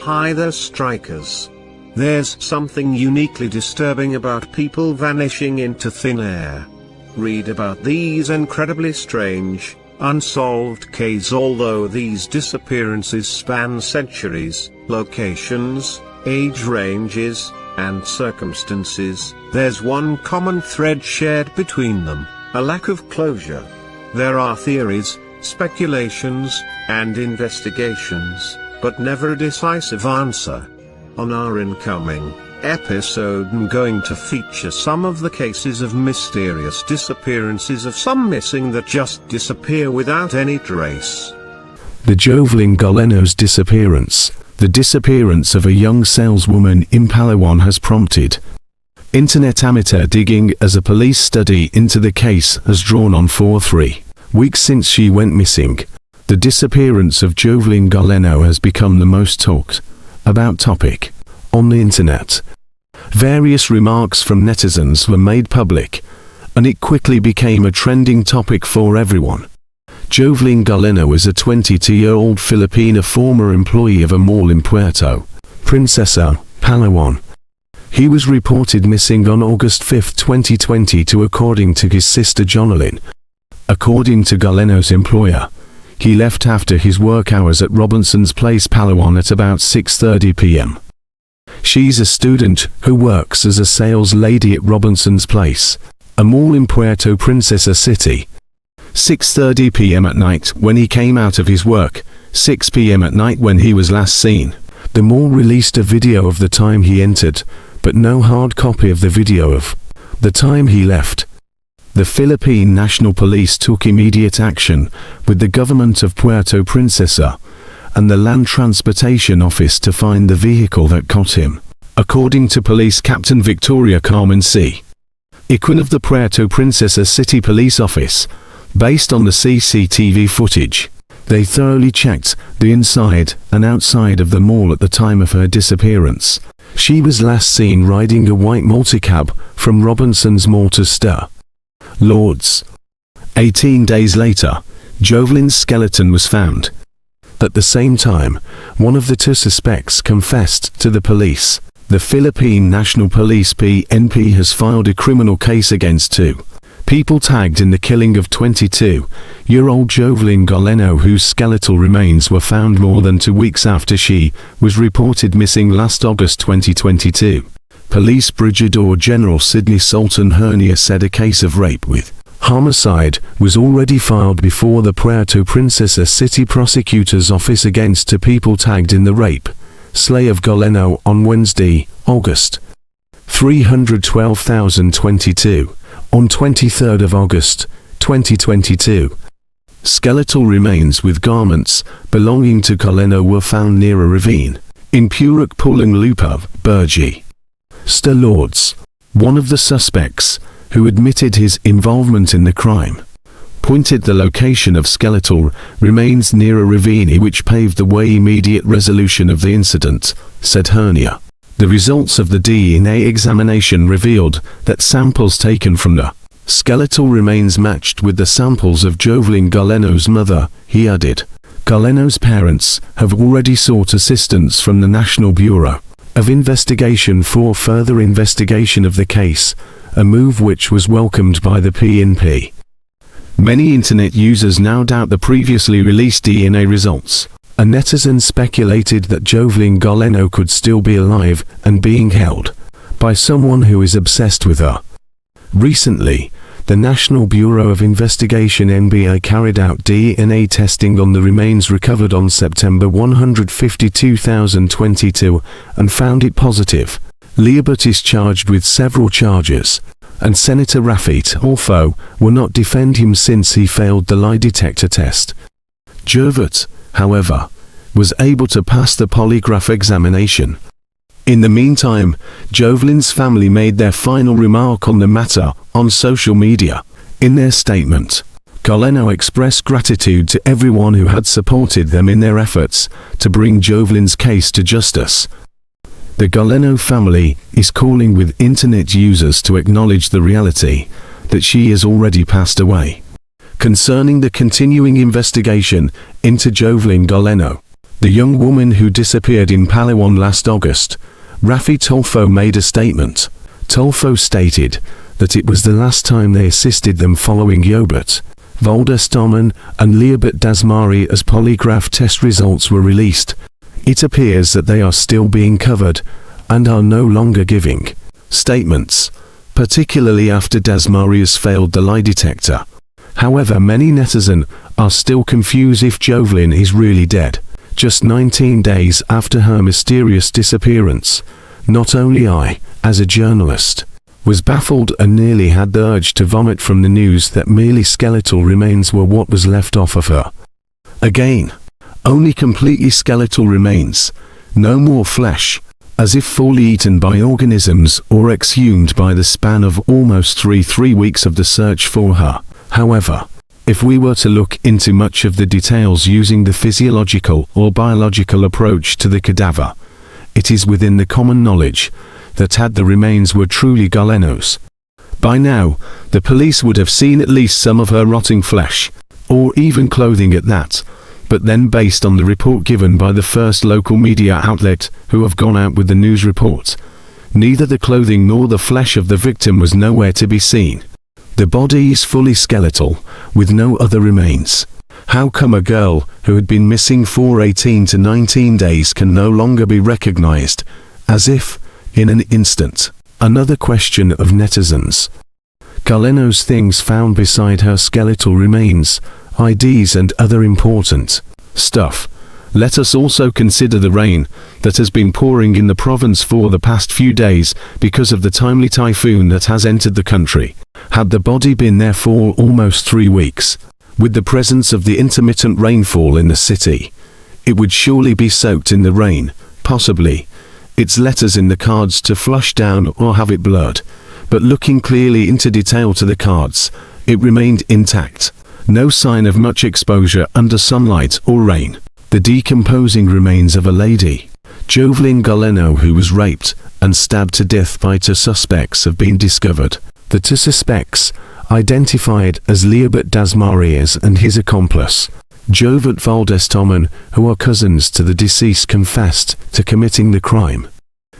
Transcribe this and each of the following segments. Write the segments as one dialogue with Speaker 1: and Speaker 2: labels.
Speaker 1: Hi there, strikers. There's something uniquely disturbing about people vanishing into thin air. Read about these incredibly strange, unsolved cases. Although these disappearances span centuries, locations, age ranges, and circumstances, there's one common thread shared between them: a lack of closure. There are theories, speculations, and investigations, but never a decisive answer. On our incoming episode, I'm going to feature some of the cases of mysterious disappearances, of some missing that just disappear without any trace.
Speaker 2: The Jovelyn Galleno's disappearance. The disappearance of a young saleswoman in Palawan has prompted internet amateur digging, as a police study into the case has drawn on for 3 weeks since she went missing. The disappearance of Jovelyn Galleno has become the most talked about topic on the internet. Various remarks from netizens were made public, and it quickly became a trending topic for everyone. Jovelyn Galleno is a 22-year-old Filipina former employee of a mall in Puerto Princesa, Palawan. He was reported missing on August 5, 2022, according to his sister Jovelyn. According to Galleno's employer, he left after his work hours at Robinson's Place, Palawan at about 6:30 p.m. She's a student who works as a sales lady at Robinson's Place, a mall in Puerto Princesa City. 6:30 p.m. at night when he came out of his work, 6 p.m. at night when he was last seen. The mall released a video of the time he entered, but no hard copy of the video of the time he left. The Philippine National Police took immediate action with the government of Puerto Princesa and the Land Transportation Office to find the vehicle that caught him. According to Police Captain Victoria Carmen C. Iquin of the Puerto Princesa City Police Office, based on the CCTV footage, they thoroughly checked the inside and outside of the mall at the time of her disappearance. She was last seen riding a white multicab from Robinson's Mall to Stir Lords. 18 days later, Jovelyn's skeleton was found. At the same time, one of the 2 suspects confessed to the police. The Philippine National Police PNP has filed a criminal case against 2 people tagged in the killing of 22-year-old Jovelyn Galleno, whose skeletal remains were found more than 2 weeks after she was reported missing last August 2022. Police Brigadier General Sidney Sultan Hernia said a case of rape with homicide was already filed before the Puerto Princesa City Prosecutor's Office against 2 people tagged in the rape slay of Galleno on Wednesday, August 312,022. On 23rd of August, 2022, skeletal remains with garments belonging to Galleno were found near a ravine in Purok Pulang Lupa, Burji. Stir Lords, one of the suspects, who admitted his involvement in the crime, pointed the location of skeletal remains near a ravine which paved the way immediate resolution of the incident, said Hernia. The results of the DNA examination revealed that samples taken from the skeletal remains matched with the samples of Jovelyn Galleno's mother, he added. Galleno's parents have already sought assistance from the National Bureau of Investigation for further investigation of the case, a move which was welcomed by the PNP. Many internet users now doubt the previously released DNA results. A netizen speculated that Jovelyn Galleno could still be alive and being held by someone who is obsessed with her. Recently, the National Bureau of Investigation (NBA) carried out DNA testing on the remains recovered on September 152, 2022 and found it positive. Liebert is charged with several charges, and Senator Rafit Orfo will not defend him since he failed the lie detector test. Jovet, however, was able to pass the polygraph examination. In the meantime, Jovelyn's family made their final remark on the matter on social media. In their statement, Galleno expressed gratitude to everyone who had supported them in their efforts to bring Jovelyn's case to justice. The Galleno family is calling with internet users to acknowledge the reality that she has already passed away. Concerning the continuing investigation into Jovelyn Galleno, The young woman who disappeared in Palawan last August, Rafi Tulfo, made a statement. Tulfo stated that it was the last time they assisted them following Yobert, Valdestomen, and Liabert Dasmari as polygraph test results were released. It appears that they are still being covered and are no longer giving statements, particularly after Dasmarius failed the lie detector. However, many netizens are still confused if Jovelyn is really dead. Just 19 days after her mysterious disappearance, not only I, as a journalist, was baffled and nearly had the urge to vomit from the news that merely skeletal remains were what was left off of her. Again, only completely skeletal remains, no more flesh, as if fully eaten by organisms or exhumed by the span of almost three weeks of the search for her. However, if we were to look into much of the details using the physiological or biological approach to the cadaver, it is within the common knowledge that had the remains were truly Galleno's, by now, the police would have seen at least some of her rotting flesh, or even clothing at that. But then, based on the report given by the first local media outlet who have gone out with the news report, neither the clothing nor the flesh of the victim was nowhere to be seen. The body is fully skeletal, with no other remains. How come a girl who had been missing for 18 to 19 days can no longer be recognized, as if, in an instant? Another question of netizens. Galleno's things found beside her skeletal remains, IDs and other important stuff. Let us also consider the rain that has been pouring in the province for the past few days because of the timely typhoon that has entered the country. Had the body been there for almost 3 weeks, with the presence of the intermittent rainfall in the city, it would surely be soaked in the rain, possibly its letters in the cards to flush down or have it blurred. But looking clearly into detail to the cards, it remained intact. No sign of much exposure under sunlight or rain. The decomposing remains of a lady, Jovelyn Galleno, who was raped and stabbed to death by 2 suspects, have been discovered. The 2 suspects, identified as Liabert Dasmarius and his accomplice, Jovert Valdestomen, who are cousins to the deceased, confessed to committing the crime.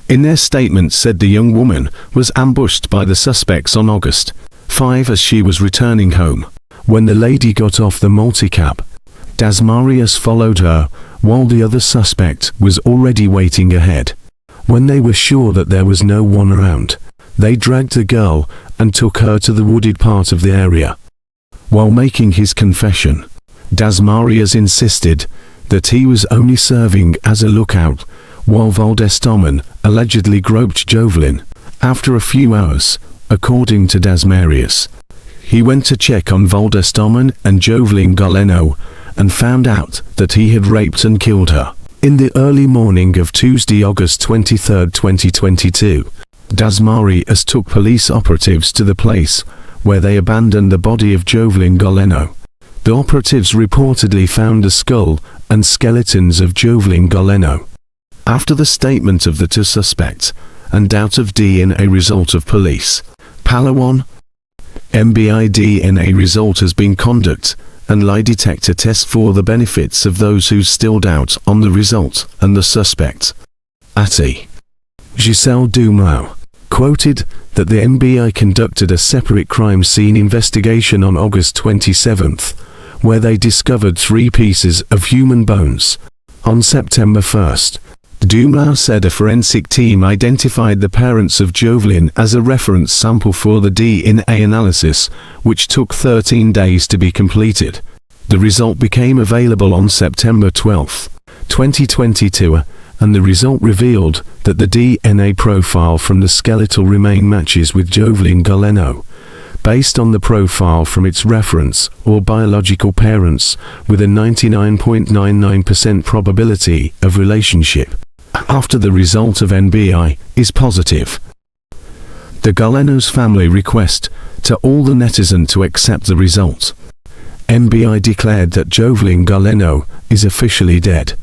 Speaker 2: In their statement said the young woman was ambushed by the suspects on August 5 as she was returning home. When the lady got off the multicab, Dasmarius followed her, while the other suspect was already waiting ahead. When they were sure that there was no one around, they dragged the girl and took her to the wooded part of the area. While making his confession, Dasmarius insisted that he was only serving as a lookout, while Valdestomen allegedly groped Jovelyn. After a few hours, according to Dasmarius, he went to check on Valdestomen and Jovelyn Galleno and found out that he had raped and killed her. In the early morning of Tuesday, August 23, 2022, Dasmarius took police operatives to the place where they abandoned the body of Jovelyn Galleno. The operatives reportedly found the skull and skeletons of Jovelyn Galleno. After the statement of the 2 suspects and doubt of DNA result of police, Palawan MBI DNA result has been conducted, and lie detector tests for the benefits of those who still doubt on the result, and the suspect, Ati Giselle Dumlau, quoted that the MBI conducted a separate crime scene investigation on August 27, where they discovered 3 pieces of human bones. On September 1, Dumlau said a forensic team identified the parents of Jovelyn as a reference sample for the DNA analysis, which took 13 days to be completed. The result became available on September 12, 2022, and the result revealed that the DNA profile from the skeletal remain matches with Jovelyn Galleno, based on the profile from its reference or biological parents, with a 99.99% probability of relationship. After the result of NBI is positive, the Galleno's family request to all the netizens to accept the result. NBI declared that Jovelyn Galleno is officially dead.